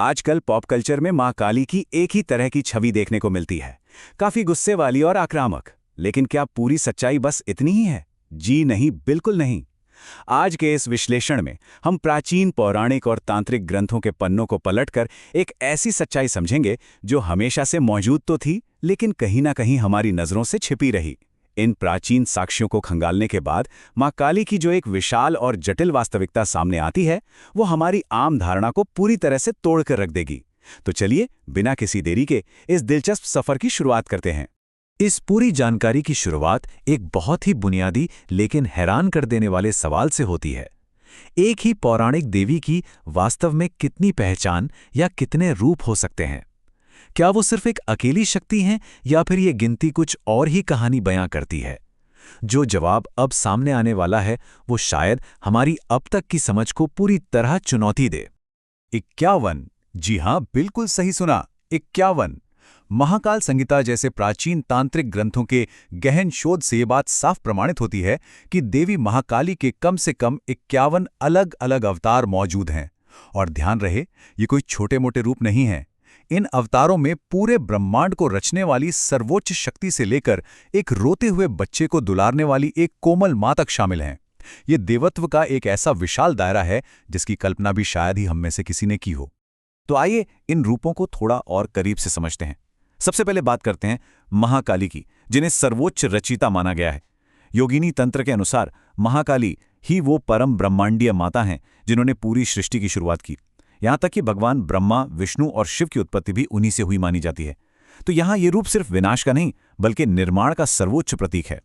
आजकल pop culture में मां काली की एक ही तरह की छवि देखने को मिलती है, काफी गुस्से वाली और आक्रामक। लेकिन क्या पूरी सच्चाई बस इतनी ही है? जी नहीं, बिल्कुल नहीं। आज के इस विश्लेषण में हम प्राचीन पौराणिक और तांत्रिक ग्रंथों के पन्नों को पलटकर एक ऐसी सच्चाई समझेंगे जो हमेशा से मौजूद तो थी, लेकिन कहीं ना कहीं हमारी नजरों से छिपी रही। इन प्राचीन साक्ष्यों को खंगालने के बाद मां काली की जो एक विशाल और जटिल वास्तविकता सामने आती है, वो हमारी आम धारणा को पूरी तरह से तोड़कर रख देगी। तो चलिए, बिना किसी देरी के इस दिलचस्प सफर की शुरुआत करते हैं। इस पूरी जानकारी की शुरुआत एक बहुत ही बुनियादी लेकिन हैरान कर देने वाले सवाल से होती है। एक ही पौराणिक देवी की वास्तव में कितनी पहचान या कितने रूप हो सकते हैं? क्या वो सिर्फ एक अकेली शक्ति हैं या फिर ये गिनती कुछ और ही कहानी बयां करती है? जो जवाब अब सामने आने वाला है वो शायद हमारी अब तक की समझ को पूरी तरह चुनौती दे। 51। जी हां, बिल्कुल सही सुना, 51। महाकाल संहिता जैसे प्राचीन तांत्रिक ग्रंथों के गहन शोध से ये बात साफ प्रमाणित होती है कि देवी महाकाली के कम से कम 51 अलग अलग अवतार मौजूद हैं। और ध्यान रहे, ये कोई छोटे मोटे रूप नहीं हैं। इन अवतारों में पूरे ब्रह्मांड को रचने वाली सर्वोच्च शक्ति से लेकर एक रोते हुए बच्चे को दुलारने वाली एक कोमल मां तक शामिल हैं। ये देवत्व का एक ऐसा विशाल दायरा है जिसकी कल्पना भी शायद ही हम में से किसी ने की हो। तो आइए इन रूपों को थोड़ा और करीब से समझते हैं। सबसे पहले बात करते हैं महाकाली की, जिन्हें सर्वोच्च रचयिता माना गया है। योगिनी तंत्र के अनुसार महाकाली ही वो परम ब्रह्मांडीय माता हैं जिन्होंने पूरी सृष्टि की शुरुआत की। यहां तक कि भगवान ब्रह्मा, विष्णु और शिव की उत्पत्ति भी उन्हीं से हुई मानी जाती है। तो यहां ये रूप सिर्फ विनाश का नहीं, बल्कि निर्माण का सर्वोच्च प्रतीक है।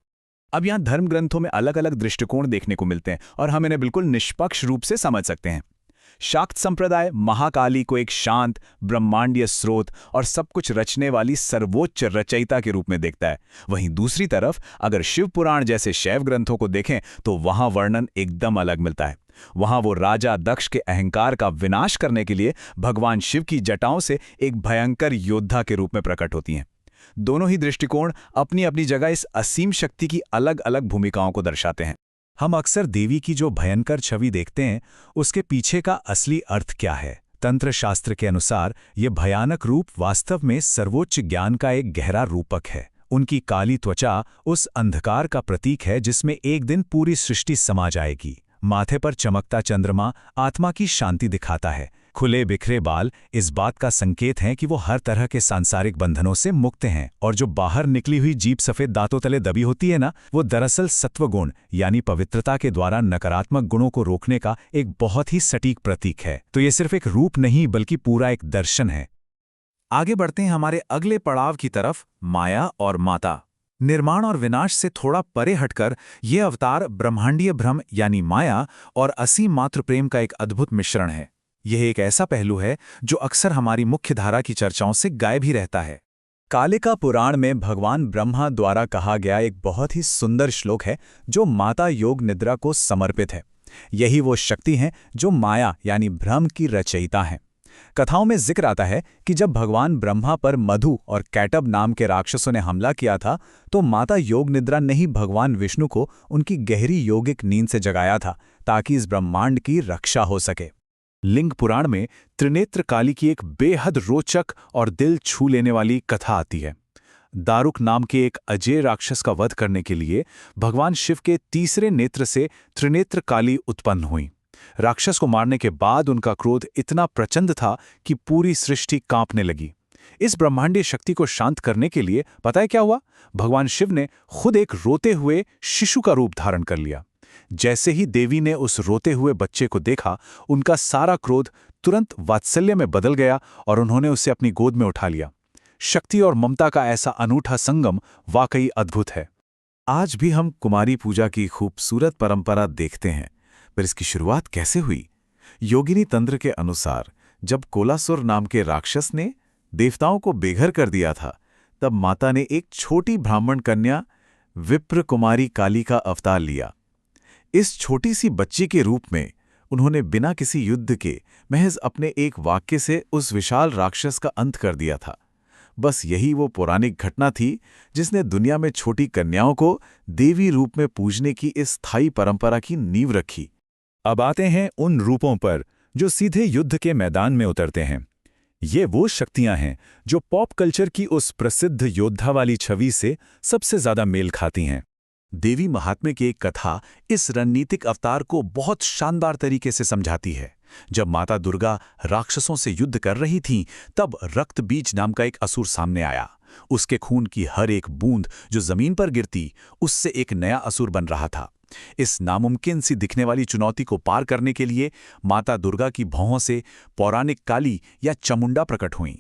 अब यहां धर्म ग्रंथों में अलग अलग दृष्टिकोण देखने को मिलते हैं और हम इन्हें बिल्कुल निष्पक्ष रूप से समझ सकते हैं। शाक्त संप्रदाय महाकाली को एक शांत, ब्रह्मांडीय स्रोत और सब कुछ रचने वाली सर्वोच्च रचयिता के रूप में देखता है। वहीं दूसरी तरफ अगर शिव पुराण जैसे शैव ग्रंथों को देखें तो वहां वर्णन एकदम अलग मिलता है। वहां वो राजा दक्ष के अहंकार का विनाश करने के लिए भगवान शिव की जटाओं से एक भयंकर योद्धा के रूप में प्रकट होती हैं। दोनों ही दृष्टिकोण अपनी अपनी जगह इस असीम शक्ति की अलग अलग भूमिकाओं को दर्शाते हैं। हम अक्सर देवी की जो भयंकर छवि देखते हैं, उसके पीछे का असली अर्थ क्या है? तंत्र शास्त्र के अनुसार ये भयानक रूप वास्तव में सर्वोच्च ज्ञान का एक गहरा रूपक है। उनकी काली त्वचा उस अंधकार का प्रतीक है जिसमें एक दिन पूरी सृष्टि समा जाएगी। माथे पर चमकता चंद्रमा आत्मा की शांति दिखाता है। खुले बिखरे बाल इस बात का संकेत हैं कि वो हर तरह के सांसारिक बंधनों से मुक्त हैं। और जो बाहर निकली हुई जीभ सफेद दांतों तले दबी होती है ना, वो दरअसल सत्वगुण यानी पवित्रता के द्वारा नकारात्मक गुणों को रोकने का एक बहुत ही सटीक प्रतीक है। तो ये सिर्फ एक रूप नहीं बल्कि पूरा एक दर्शन है। आगे बढ़ते हैं हमारे अगले पड़ाव की तरफ, माया और माता। निर्माण और विनाश से थोड़ा परे हटकर ये अवतार ब्रह्मांडीय भ्रम यानी माया और असीम मातृ प्रेम का एक अद्भुत मिश्रण है। यह एक ऐसा पहलू है जो अक्सर हमारी मुख्य धारा की चर्चाओं से गायब ही रहता है। कालिका पुराण में भगवान ब्रह्मा द्वारा कहा गया एक बहुत ही सुंदर श्लोक है जो माता योग निद्रा को समर्पित है। यही वो शक्ति हैं जो माया यानी भ्रम की रचयिता हैं। कथाओं में जिक्र आता है कि जब भगवान ब्रह्मा पर मधु और कैटब नाम के राक्षसों ने हमला किया था तो माता योग निद्रा ने ही भगवान विष्णु को उनकी गहरी योगिक नींद से जगाया था ताकि इस ब्रह्मांड की रक्षा हो सके। लिंग पुराण में त्रिनेत्र काली की एक बेहद रोचक और दिल छू लेने वाली कथा आती है। दारुक नाम के एक अजय राक्षस का वध करने के लिए भगवान शिव के तीसरे नेत्र से त्रिनेत्र काली उत्पन्न हुई। राक्षस को मारने के बाद उनका क्रोध इतना प्रचंड था कि पूरी सृष्टि कांपने लगी। इस ब्रह्मांडीय शक्ति को शांत करने के लिए पता है क्या हुआ? भगवान शिव ने खुद एक रोते हुए शिशु का रूप धारण कर लिया। जैसे ही देवी ने उस रोते हुए बच्चे को देखा, उनका सारा क्रोध तुरंत वात्सल्य में बदल गया और उन्होंने उसे अपनी गोद में उठा लिया। शक्ति और ममता का ऐसा अनूठा संगम वाकई अद्भुत है। आज भी हम कुमारी पूजा की खूबसूरत परंपरा देखते हैं, पर इसकी शुरुआत कैसे हुई? योगिनी तंत्र के अनुसार जब कोलासुर नाम के राक्षस ने देवताओं को बेघर कर दिया था, तब माता ने एक छोटी ब्राह्मण कन्या विप्र कुमारी काली का अवतार लिया। इस छोटी सी बच्ची के रूप में उन्होंने बिना किसी युद्ध के महज अपने एक वाक्य से उस विशाल राक्षस का अंत कर दिया था। बस यही वो पौराणिक घटना थी जिसने दुनिया में छोटी कन्याओं को देवी रूप में पूजने की इस स्थायी परंपरा की नींव रखी। अब आते हैं उन रूपों पर जो सीधे युद्ध के मैदान में उतरते हैं। ये वो शक्तियां हैं जो पॉप कल्चर की उस प्रसिद्ध योद्धा वाली छवि से सबसे ज्यादा मेल खाती हैं। देवी महात्म्य की एक कथा इस रणनीतिक अवतार को बहुत शानदार तरीके से समझाती है। जब माता दुर्गा राक्षसों से युद्ध कर रही थीं, तब रक्त बीज नाम का एक असुर सामने आया। उसके खून की हर एक बूंद जो जमीन पर गिरती, उससे एक नया असुर बन रहा था। इस नामुमकिन सी दिखने वाली चुनौती को पार करने के लिए माता दुर्गा की भौहों से पौराणिक काली या चामुंडा प्रकट हुईं।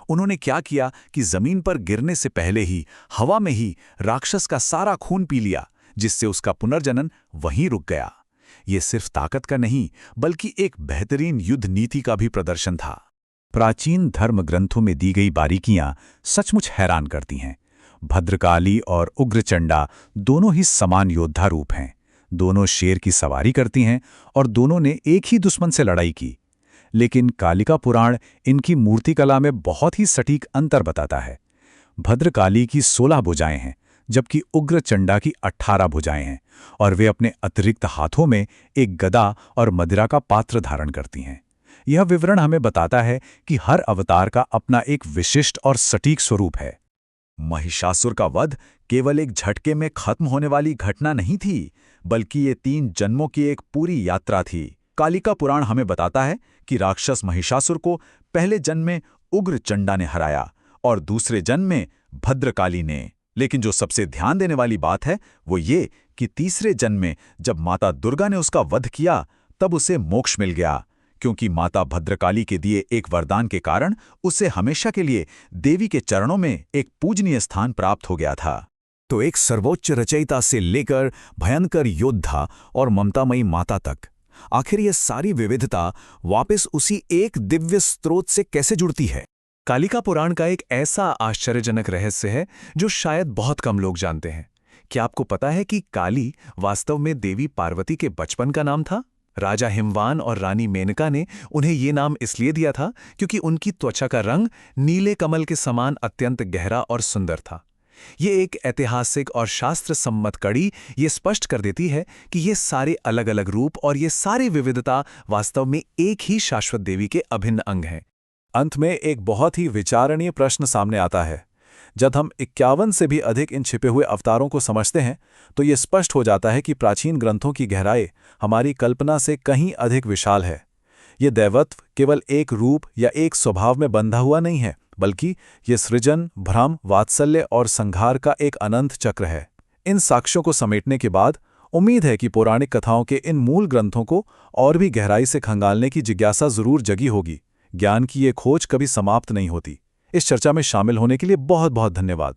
उन्होंने क्या किया कि जमीन पर गिरने से पहले ही हवा में ही राक्षस का सारा खून पी लिया, जिससे उसका पुनर्जनन वहीं रुक गया। ये सिर्फ ताकत का नहीं, बल्कि एक बेहतरीन युद्ध नीति का भी प्रदर्शन था। प्राचीन धर्म ग्रंथों में दी गई बारीकियां सचमुच हैरान करती हैं। भद्रकाली और उग्रचंडा दोनों ही समान योद्धा रूप हैं। दोनों शेर की सवारी करती हैं और दोनों ने एक ही दुश्मन से लड़ाई की। लेकिन कालिका पुराण इनकी मूर्तिकला में बहुत ही सटीक अंतर बताता है। भद्रकाली की 16 भुजाएं हैं, जबकि उग्रचंडा की 18 भुजाएं हैं, और वे अपने अतिरिक्त हाथों में एक गदा और मदिरा का पात्र धारण करती हैं। यह विवरण हमें बताता है कि हर अवतार का अपना एक विशिष्ट और सटीक स्वरूप है। महिषासुर का वध केवल एक झटके में खत्म होने वाली घटना नहीं थी, बल्कि ये 3 जन्मों की एक पूरी यात्रा थी। कालिका पुराण हमें बताता है कि राक्षस महिषासुर को पहले जन्म में उग्रचंडा ने हराया और दूसरे जन्म में भद्रकाली ने। लेकिन जो सबसे ध्यान देने वाली बात है वो ये कि तीसरे जन्म में जब माता दुर्गा ने उसका वध किया, तब उसे मोक्ष मिल गया, क्योंकि माता भद्रकाली के दिए एक वरदान के कारण उसे हमेशा के लिए देवी के चरणों में एक पूजनीय स्थान प्राप्त हो गया था। तो एक सर्वोच्च रचयिता से लेकर भयंकर योद्धा और ममतामयी माता तक, आखिर ये सारी विविधता वापस उसी एक दिव्य स्रोत से कैसे जुड़ती है? कालिका पुराण का एक ऐसा आश्चर्यजनक रहस्य है जो शायद बहुत कम लोग जानते हैं। क्या आपको पता है कि काली वास्तव में देवी पार्वती के बचपन का नाम था? राजा हिमवान और रानी मेनका ने उन्हें ये नाम इसलिए दिया था क्योंकि उनकी त्वचा का रंग नीले कमल के समान अत्यंत गहरा और सुंदर था। ये एक ऐतिहासिक और शास्त्र सम्मत कड़ी ये स्पष्ट कर देती है कि ये सारे अलग अलग रूप और ये सारी विविधता वास्तव में एक ही शाश्वत देवी के अभिन्न अंग हैं। अंत में एक बहुत ही विचारणीय प्रश्न सामने आता है। जब हम 51 से भी अधिक इन छिपे हुए अवतारों को समझते हैं, तो ये स्पष्ट हो जाता है कि प्राचीन ग्रंथों की गहराई हमारी कल्पना से कहीं अधिक विशाल है। ये दैवत्व केवल एक रूप या एक स्वभाव में बंधा हुआ नहीं है, बल्कि ये सृजन, भ्रम, वात्सल्य और संहार का एक अनंत चक्र है। इन साक्ष्यों को समेटने के बाद उम्मीद है कि पौराणिक कथाओं के इन मूल ग्रंथों को और भी गहराई से खंगालने की जिज्ञासा जरूर जगी होगी। ज्ञान की ये खोज कभी समाप्त नहीं होती। इस चर्चा में शामिल होने के लिए बहुत बहुत धन्यवाद।